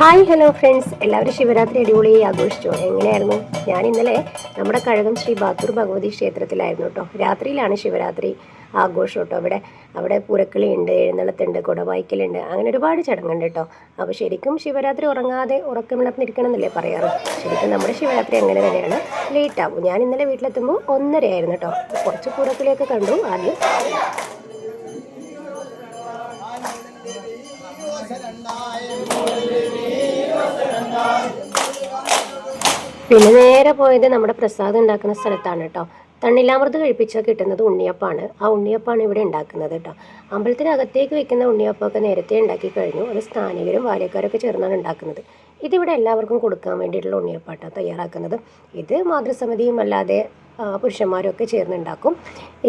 Hi hello friends, എല്ലാവരും ശിവരാത്രി അടിപൊളിയായി ആഘോഷിച്ചോ? എങ്ങനെയായിരുന്നു? ഞാൻ ഇന്നലെ നമ്മുടെ കഴകം ശ്രീ ബാത്തൂർ ഭഗവതി ക്ഷേത്രത്തിലായിരുന്നു കേട്ടോ. രാത്രിയിലാണ് ശിവരാത്രി ആഘോഷം കേട്ടോ. അവിടെ പൂരക്കളിയുണ്ട്, എഴുന്നള്ളത്തുണ്ട്, കുടവായ്ക്കലുണ്ട്, അങ്ങനെ ഒരുപാട് ചടങ്ങുണ്ട് കേട്ടോ. അപ്പോൾ ശരിക്കും ശിവരാത്രി ഉറങ്ങാതെ ഉറക്കമിളർന്നിരിക്കണം എന്നല്ലേ പറയാറ്. ശരിക്കും നമ്മുടെ ശിവരാത്രി അങ്ങനെ തന്നെയാണ്, ലേറ്റ് ആവും. ഞാൻ ഇന്നലെ വീട്ടിലെത്തുമ്പോൾ 1:30 ആയിരുന്നു കേട്ടോ. കുറച്ച് പൂരക്കളിയൊക്കെ കണ്ടു ആദ്യം. പിന്നെ നേരെ പോയത് നമ്മുടെ പ്രസാദം ഉണ്ടാക്കുന്ന സ്ഥലത്താണ് കേട്ടോ. തണ്ണിലാമൃത് കഴിപ്പിച്ചാൽ കിട്ടുന്നത് ഉണ്ണിയപ്പാണ്. ആ ഉണ്ണിയപ്പാണ് ഇവിടെ ഉണ്ടാക്കുന്നത് കേട്ടോ. അമ്പലത്തിനകത്തേക്ക് വെക്കുന്ന ഉണ്ണിയപ്പമൊക്കെ നേരത്തെ ഉണ്ടാക്കി കഴിഞ്ഞു. അത് സ്ഥാനികരും ബാല്യക്കാരൊക്കെ ചേർന്നാണ് ഉണ്ടാക്കുന്നത്. ഇതിവിടെ എല്ലാവർക്കും കൊടുക്കാൻ വേണ്ടിയിട്ടുള്ള ഉണ്ണിയപ്പാട്ടോ തയ്യാറാക്കുന്നത്. ഇത് മാതൃസമിതിയും അല്ലാതെ പുരുഷന്മാരൊക്കെ ചേർന്നുണ്ടാക്കും.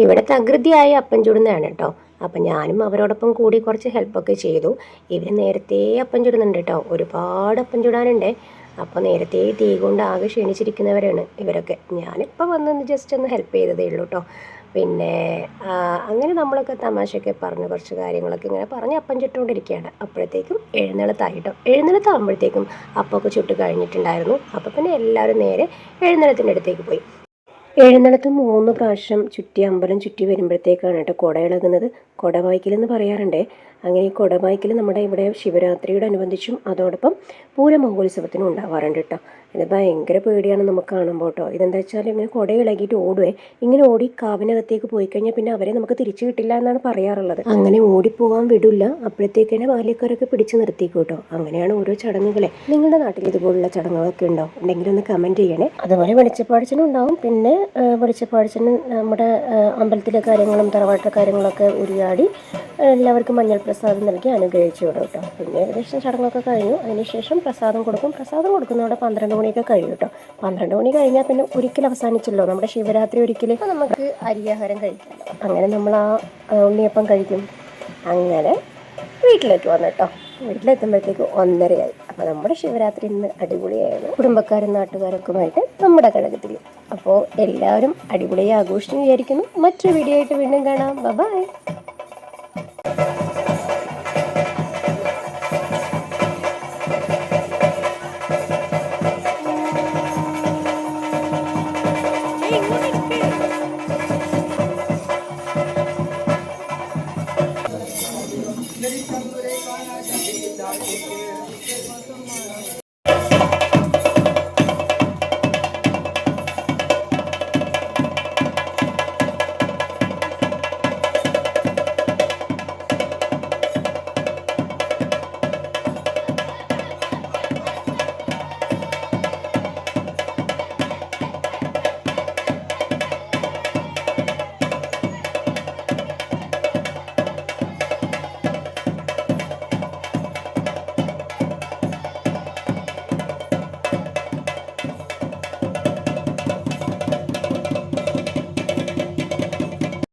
ഇവിടെ തകൃതിയായ അപ്പം ചുടുന്നതാണ് കേട്ടോ. അപ്പം ഞാനും അവരോടൊപ്പം കൂടി കുറച്ച് ഹെൽപ്പൊക്കെ ചെയ്തു. ഇവർ നേരത്തെ അപ്പം ചുടുന്നുണ്ട് കേട്ടോ. ഒരുപാട് അപ്പം ചുടാനുണ്ട്. അപ്പോൾ നേരത്തെ തീ കൊണ്ട് ആകെ ക്ഷീണിച്ചിരിക്കുന്നവരാണ് ഇവരൊക്കെ. ഞാനിപ്പോൾ വന്നൊന്ന് ജസ്റ്റ് ഒന്ന് ഹെൽപ്പ് ചെയ്തതേ ഉള്ളൂ കേട്ടോ. പിന്നെ അങ്ങനെ നമ്മളൊക്കെ തമാശയൊക്കെ പറഞ്ഞ് കുറച്ച് കാര്യങ്ങളൊക്കെ ഇങ്ങനെ പറഞ്ഞ് അപ്പം ചുട്ടുകൊണ്ടിരിക്കുകയാണ്. അപ്പോഴത്തേക്കും എഴുന്നള്ളത്തായിട്ടോ. എഴുന്നള്ളത്താകുമ്പോഴത്തേക്കും അപ്പമൊക്കെ ചുട്ട് കഴിഞ്ഞിട്ടുണ്ടായിരുന്നു. അപ്പോൾ പിന്നെ എല്ലാവരും നേരെ എഴുന്നള്ളത്തിൻ്റെ അടുത്തേക്ക് പോയി. എഴുന്നള്ളത്ത് 3 പ്രാവശ്യം ചുറ്റി അമ്പലം ചുറ്റി വരുമ്പോഴത്തേക്കാണ് കേട്ടോ കുട ഇളകുന്നത്. കുടവായ്ക്കലെന്ന് പറയാറുണ്ട്. അങ്ങനെ ഈ കുടവായ്ക്കൽ നമ്മുടെ ഇവിടെ ശിവരാത്രിയോടനുബന്ധിച്ചും അതോടൊപ്പം പൂരമഹോത്സവത്തിനും ഉണ്ടാവാറുണ്ട് കേട്ടോ. ഇത് ഭയങ്കര പേടിയാണ് നമുക്ക് കാണുമ്പോൾ കേട്ടോ. ഇതെന്താ വെച്ചാൽ ഇങ്ങനെ കുട ഇളകിയിട്ട് ഓടുവേ. ഇങ്ങനെ ഓടി കാവിനകത്തേക്ക് പോയി കഴിഞ്ഞാൽ പിന്നെ അവരെ നമുക്ക് തിരിച്ചു കിട്ടില്ല എന്നാണ് പറയാറുള്ളത്. അങ്ങനെ ഓടിപ്പോകാൻ വിടില്ല. അപ്പോഴത്തേക്കന്നെ ബാല്യക്കാരൊക്കെ പിടിച്ചു നിർത്തിക്കും കേട്ടോ. അങ്ങനെയാണ് ഓരോ ചടങ്ങുകളെ. നിങ്ങളുടെ നാട്ടിൽ ഇതുപോലുള്ള ചടങ്ങുകളൊക്കെ ഉണ്ടോ? ഉണ്ടെങ്കിൽ ഒന്ന് കമൻറ്റ് ചെയ്യണേ. അതുപോലെ വെളിച്ചപ്പാടിച്ചനും ഉണ്ടാവും. പിന്നെ വെളിച്ചപ്പാടിച്ചന് നമ്മുടെ അമ്പലത്തിലെ കാര്യങ്ങളും തറവാട്ടിലെ കാര്യങ്ങളൊക്കെ ഉരിയാടി എല്ലാവർക്കും മഞ്ഞൾ പ്രസാദം നൽകി അനുഗ്രഹിച്ചു വിടും കേട്ടോ. പിന്നെ ഏകദേശം ചടങ്ങൊക്കെ കഴിഞ്ഞു. അതിനുശേഷം പ്രസാദം കൊടുക്കും. പ്രസാദം കൊടുക്കുന്നതോടെ 12 മണിയൊക്കെ കഴിയും കേട്ടോ. 12 മണി കഴിഞ്ഞാൽ പിന്നെ ഒരിക്കൽ അവസാനിച്ചല്ലോ നമ്മുടെ ശിവരാത്രി. ഒരിക്കൽ നമുക്ക് അരിയാഹാരം കഴിക്കാമല്ലോ. അങ്ങനെ നമ്മൾ ആ ഉണ്ണിയപ്പം കഴിക്കും. അങ്ങനെ വീട്ടിലേക്ക് വന്നു കേട്ടോ. വീട്ടിലെത്തുമ്പോഴത്തേക്ക് 1:30 ആയി. അപ്പോൾ നമ്മുടെ ശിവരാത്രി ഇന്ന് അടിപൊളിയായിരുന്നു. കുടുംബക്കാരും നാട്ടുകാരൊക്കെയുമായിട്ട് നമ്മുടെ കഴകത്തിൽ. അപ്പോൾ എല്ലാവരും അടിപൊളിയായി ആഘോഷിച്ചു വിചാരിക്കുന്നു. മറ്റൊരു വീഡിയോ ആയിട്ട് വീണ്ടും കാണാം. ബൈ.